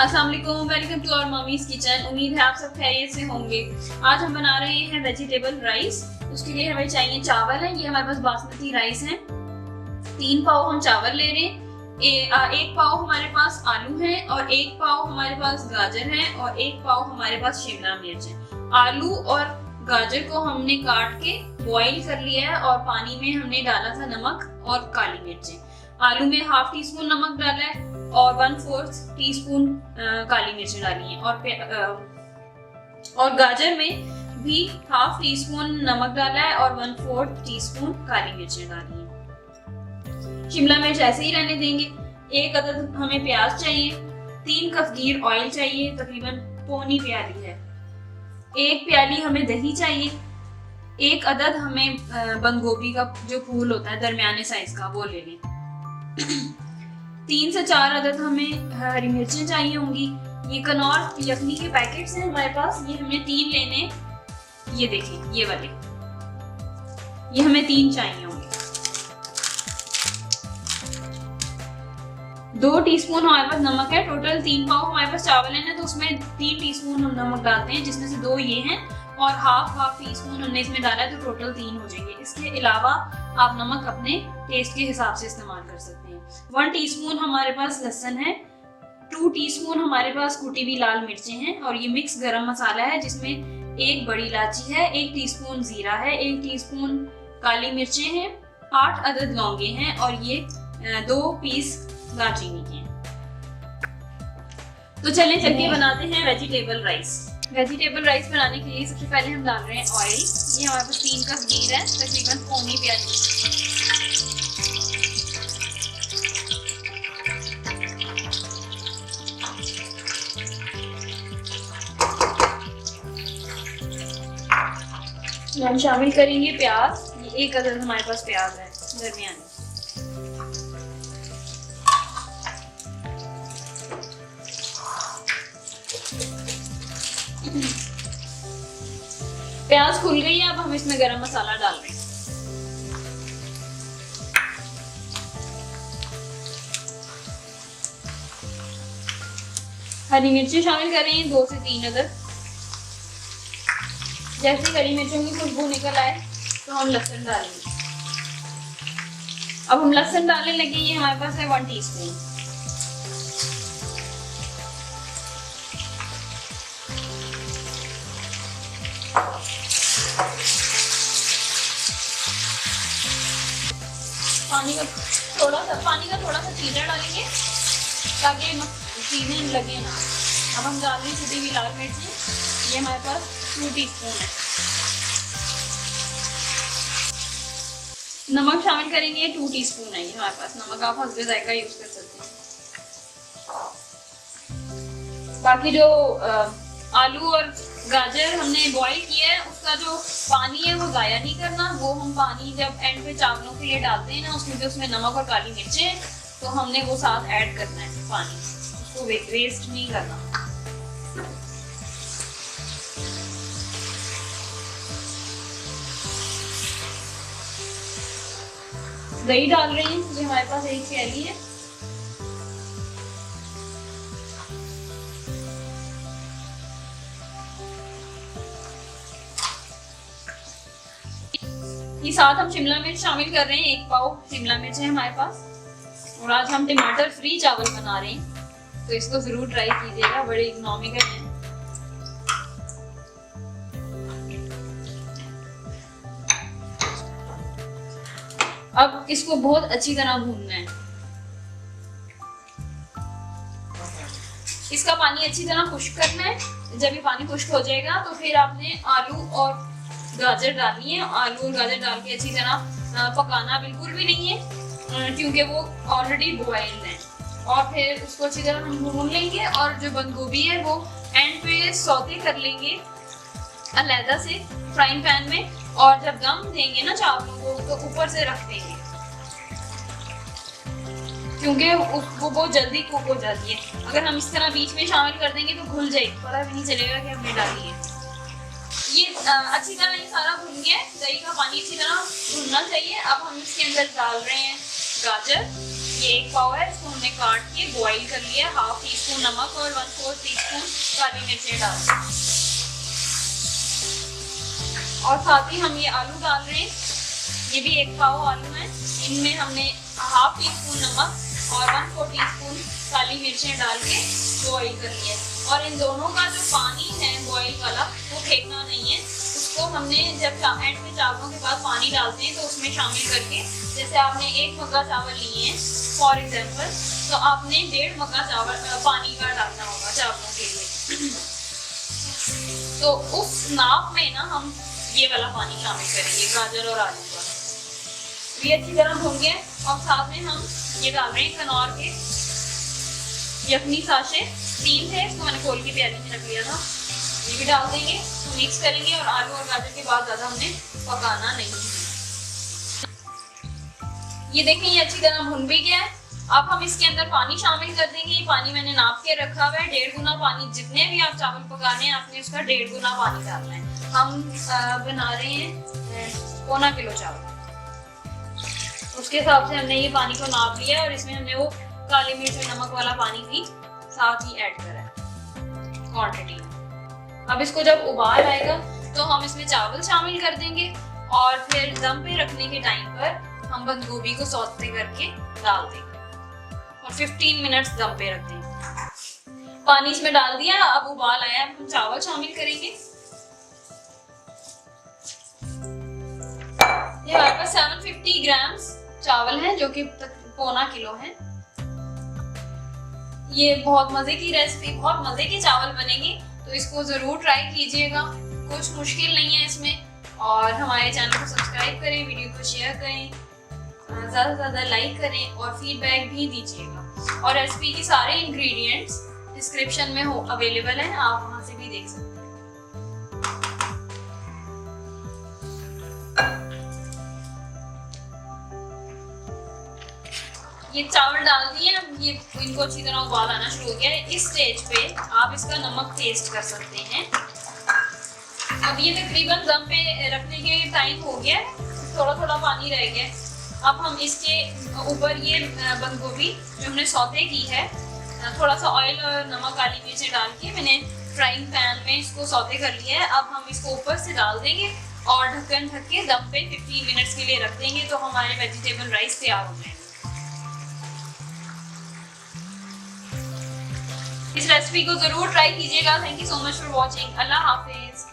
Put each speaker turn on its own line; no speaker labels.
अस्सलाम वालेकुम, welcome to our mummy's kitchen. उम्मीद है आप सब खैरियत से होंगे। आज हम बना रहे हैं वेजिटेबल राइस। उसके लिए हमें चाहिए चावल है, ये हमारे पास बासमती राइस है। 3 पाव हम चावल ले रहे हैं। 1 पाव हमारे पास आलू है और 1 पाव हमारे पास गाजर है और 1 पाव हमारे पास शिमला मिर्च है। आलू और गाजर को हमने काट के बॉईल कर लिया है और पानी में हमने डाला था नमक और काली मिर्चें। आलू में ½ टी स्पून नमक डाला है और 1/4 टीस्पून काली मिर्च डाली है और गाजर में भी ½ टीस्पून नमक डाला है और 1/4 टीस्पून काली मिर्च डाली है। शिमला मिर्च ऐसे ही रहने देंगे। 1 अदद हमें प्याज चाहिए। 3 कप गीर ऑयल चाहिए, तकरीबन पौनी प्याली है। 1 प्याली हमें दही चाहिए। 1 अदद हमें बंद गोभी का जो फूल होता है दरमियाने साइज का वो ले लें। 3 से 4 अदद हमें हरी मिर्चें चाहिए होंगी। ये कनौर यखनी के पैकेट्स हैं हमारे पास, ये हमें 3 लेने। ये देखें, ये वाले, ये हमें 3 चाहिए होंगे। 2 टीस्पून हमारे पास नमक है। टोटल 3 पाव हमारे पास चावल है ना, तो उसमें 3 टीस्पून हम नमक डालते हैं, जिसमें से 2 ये हैं और ½ टीस्पून हमने इसमें डाला है, तो टोटल 3 हो जाएंगे। इसके अलावा आप नमक अपने टेस्ट के हिसाब से इस्तेमाल कर सकते हैं। 1 टीस्पून हमारे पास लहसुन है। 2 टीस्पून हमारे पास कुटी हुई लाल मिर्चें हैं और ये मिक्स गरम मसाला है, जिसमें 1 बड़ी इलायची है, 1 टीस्पून जीरा है, 1 टीस्पून काली मिर्चें हैं, 8 अदद लौंगे हैं और ये 2 पीस दालचीनी के हैं। तो चलें चल के बनाते हैं वेजिटेबल राइस। वेजिटेबल राइस बनाने के लिए सबसे पहले हम डाल रहे हैं ऑयल। ये हमारे पास 3 कप घी है, तकरीबन पौनी प्याली। हम शामिल करेंगे प्याज। ये 1 अदद हमारे पास प्याज है दरमियानी। प्याज खुल गई है, अब हम इसमें गरम मसाला डाल रहे हैं। हरी मिर्चें शामिल कर रहे हैं 2 से 3 अदद। जैसे हरी मिर्चों की खुशबू निकल आए तो हम लहसुन डालेंगे। अब हम लहसुन डालने लगे। ये हमारे पास है 1 टीस्पून। पानी का थोड़ा सा चीरा डालेंगे ताकि चीजें लगे ना। अब हम डाल रहे हैं कुटी हुई लाल मिर्ची। ये हमारे पास 2 टीस्पून है। नमक शामिल करेंगे, 2 टीस्पून है ये हमारे पास नमक। आप हस्बे जायका यूज कर सकते हैं। बाकी जो आलू और गाजर हमने बॉईल किया है, उसका जो पानी है वो जाया नहीं करना। वो हम पानी जब एंड पे चावलों के लिए डालते हैं ना, उसमें नमक और काली मिर्चें, तो हमने वो साथ ऐड करना है पानी, उसको वेस्ट नहीं करना। दही डाल रहे हैं, ये हमारे पास 1 प्याली है। ये साथ हम शिमला मिर्च शामिल कर रहे हैं। 1 पाव शिमला मिर्च है हमारे पास। और आज हम टमाटर फ्री चावल बना रहे हैं, तो इसको जरूर ट्राई कीजिएगा, बड़े इकोनॉमिकल हैं। अब इसको बहुत अच्छी तरह भूनना है। इसका पानी अच्छी तरह खुश्क करना है। जब ये पानी खुश्क हो जाएगा तो फिर आपने आलू और गाजर डालनी है। आलू और गाजर डाल के अच्छी तरह पकाना बिल्कुल भी नहीं है, क्योंकि वो ऑलरेडी बॉइल्ड है। और फिर उसको अच्छी तरह हम भून लेंगे और जो बंद गोभी है वो एंड पे सौते कर लेंगे अलहदा से फ्राइंग पैन में। और जब दम देंगे ना चावलों को, तो ऊपर से रख देंगे, क्योंकि वो बहुत जल्दी कुक हो जाती है। अगर हम इस तरह बीच में शामिल कर देंगे तो घुल जाएगी, पता भी नहीं चलेगा कि हमने डाली है। ये अच्छी तरह ये सारा भुन गया। दही का पानी अच्छी तरह भुनना चाहिए। अब हम इसके अंदर डाल रहे हैं गाजर। ये एक पाव है, इसको हमने काट के बॉईल कर लिया। हाफ टी स्पून नमक और 1/4 टीस्पून काली मिर्चें डाल दें। और साथ ही हम ये आलू डाल रहे हैं, ये भी एक पाव आलू है। इनमें हमने हाफ टी स्पून नमक और 1/4 टीस्पून काली मिर्चें डाल के बॉईल कर लिया। और इन दोनों का जो पानी है बॉईल वाला, वो फेंकना नहीं है, उसको हमने जब एंड में चावलों के बाद पानी डालते हैं तो उसमें शामिल करके, जैसे आपने 1 मग्गा चावल लिए हैं फॉर एग्जाम्पल, तो आपने 1.5 मग्गा चावल पानी का डालना होगा चावलों के लिए। तो उस नाप में ना हम ये वाला पानी शामिल करेंगे गाजर और आलू का। ये अच्छी तरह भून गया और साथ में हम ये डाल रहे हैं कनौर के यखनी साशे 3 थे, इसको मैंने खोल के प्याली में रख लिया था, ये भी डाल देंगे। तो मिक्स करेंगे और आलू और गाजर के बाद ज़्यादा हमने पकाना नहीं है। ये देखें ये अच्छी तरह भुन भी गया है। अब हम इसके अंदर पानी शामिल कर देंगे। ये पानी मैंने नाप के रखा हुआ है 1.5 गुना पानी। जितने भी आप चावल पकाने हैं आपने उसका 1.5 गुना पानी डालना है। हम बना रहे हैं 1.25 किलो चावल, उसके हिसाब से हमने ये पानी को नाप लिया और इसमें हमने वो काली मिर्च और नमक वाला पानी भी साथ ही ऐड करा है क्वांटिटी में। अब इसको जब उबाल आएगा तो हम इसमें चावल शामिल कर देंगे और फिर दम पे रखने के टाइम पर हम बंद गोभी को सौते करके डाल देंगे और 15 मिनट्स दम पे रख देंगे। पानी इसमें डाल दिया, अब उबाल आया, अब हम चावल शामिल करेंगे। ये हमारे पास 750 ग्राम्स चावल है जो कि 1.25 किलो है। ये बहुत मजे की रेसिपी, बहुत मजे के चावल बनेंगे, तो इसको जरूर ट्राई कीजिएगा। कुछ मुश्किल नहीं है इसमें। और हमारे चैनल को सब्सक्राइब करें, वीडियो को शेयर करें, ज़्यादा से ज़्यादा लाइक करें और फीडबैक भी दीजिएगा। और रेसिपी के सारे इंग्रेडिएंट्स डिस्क्रिप्शन में अवेलेबल हैं, आप वहाँ से भी देख सकते हैं। ये चावल डाल दिए, अब ये इनको अच्छी तरह उबाल आना शुरू हो गया है। इस स्टेज पे आप इसका नमक टेस्ट कर सकते हैं। अब ये तकरीबन दम पे रखने के टाइम हो गया है, थोड़ा थोड़ा पानी रह गया है। अब हम इसके ऊपर ये बंद गोभी जो हमने सौते की है, थोड़ा सा ऑयल और नमक काली मिर्चें डाल के मैंने फ्राइंग पैन में इसको सौते कर लिया है। अब हम इसको ऊपर से डाल देंगे और ढक्कन ढक के दम पे 15 मिनट्स के लिए रख देंगे, तो हमारे वेजिटेबल राइस तैयार हो जाएंगे। इस रेसिपी को जरूर ट्राई कीजिएगा। Thank you so much for watching. Allah Hafiz.